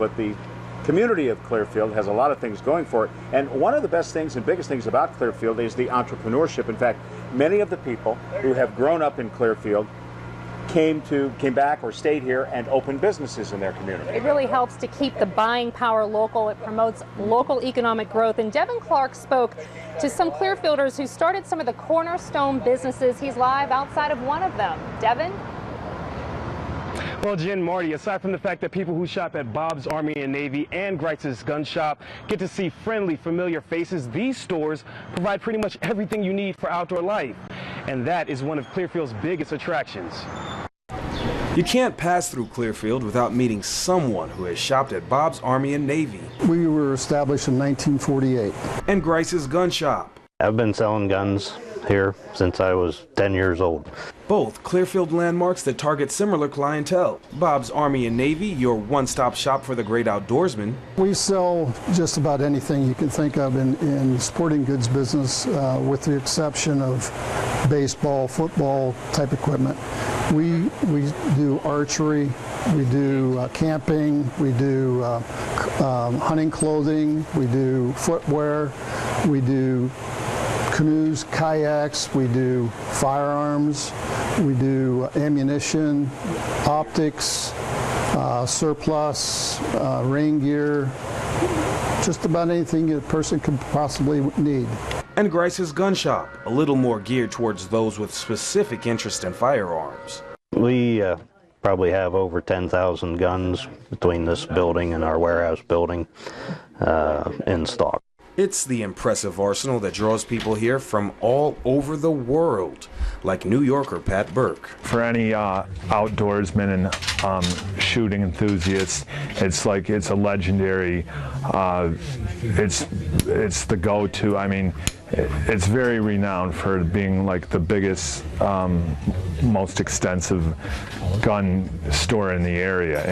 but the community of Clearfield has a lot of things going for it. And one of the best things and biggest things about Clearfield is the entrepreneurship. In fact, many of the people who have grown up in Clearfield came back or stayed here and opened businesses in their community. It really helps to keep the buying power local. It promotes local economic growth. And Devin Clark spoke to some Clearfielders who started some of the cornerstone businesses. He's live outside of one of them. Devin? Well, Jen, Marty, aside from the fact that people who shop at Bob's Army and Navy and Grice's gun shop get to see friendly, familiar faces, these stores provide pretty much everything you need for outdoor life. And that is one of Clearfield's biggest attractions. You can't pass through Clearfield without meeting someone who has shopped at Bob's Army and Navy. We were established in 1948. And Grice's gun shop. I've been selling guns here since I was 10 years old. Both Clearfield landmarks that target similar clientele. Bob's Army and Navy, your one-stop shop for the great outdoorsman. We sell just about anything you can think of in sporting goods business, with the exception of baseball, football type equipment. We do archery, we do camping, we do hunting clothing, we do footwear, we do canoes, kayaks, we do firearms, we do ammunition, optics, surplus, rain gear, just about anything a person could possibly need. And Grice's gun shop, a little more geared towards those with specific interest in firearms. We probably have over 10,000 guns between this building and our warehouse building in stock. It's the impressive arsenal that draws people here from all over the world, like New Yorker Pat Burke. For any outdoorsmen and shooting enthusiasts, it's a legendary, it's the go-to. I mean, it's very renowned for being like the biggest, most extensive gun store in the area,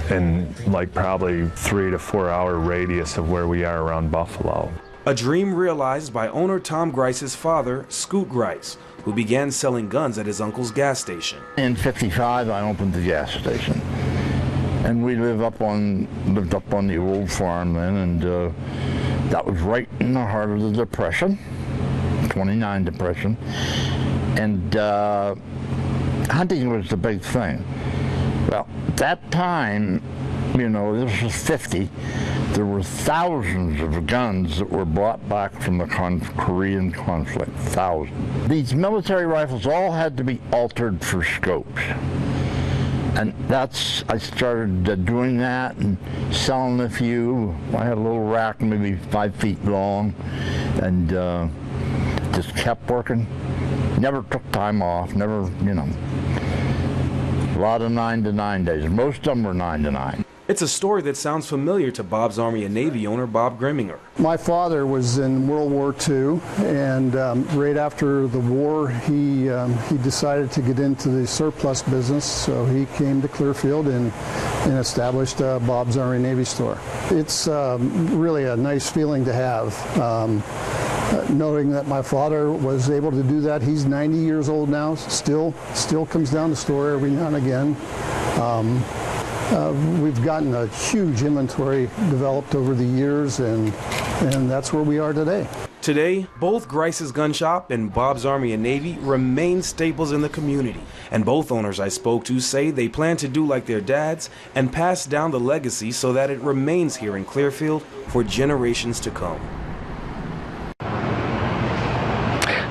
in like probably 3 to 4 hour radius of where we are around Buffalo. A dream realized by owner Tom Grice's father, Scoot Grice, who began selling guns at his uncle's gas station. In '55, I opened the gas station, and we lived up on the old farm then, and that was right in the heart of the Depression, 29 Depression, and hunting was the big thing. Well, at that time, you know, this was 50, there were thousands of guns that were brought back from the Korean conflict, thousands. These military rifles all had to be altered for scopes. And I started doing that and selling a few. I had a little rack, maybe 5 feet long, and just kept working. Never took time off, never, you know. A lot of 9 to 9 days. Most of them were 9 to 9. It's a story that sounds familiar to Bob's Army and Navy owner Bob Grimminger. My father was in World War II, and right after the war, he decided to get into the surplus business, so he came to Clearfield and established Bob's Army and Navy store. It's really a nice feeling to have, knowing that my father was able to do that. He's 90 years old now, still comes down to the store every now and again. We've gotten a huge inventory developed over the years, and that's where we are today. Today, both Grice's Gun Shop and Bob's Army and Navy remain staples in the community. And both owners I spoke to say they plan to do like their dads and pass down the legacy so that it remains here in Clearfield for generations to come.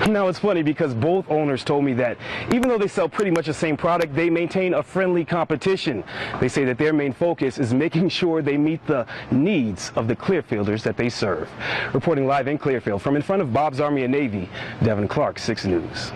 Now it's funny because both owners told me that even though they sell pretty much the same product, they maintain a friendly competition. They say that their main focus is making sure they meet the needs of the Clearfielders that they serve. Reporting live in Clearfield from in front of Bob's Army and Navy, Devin Clark, 6 News.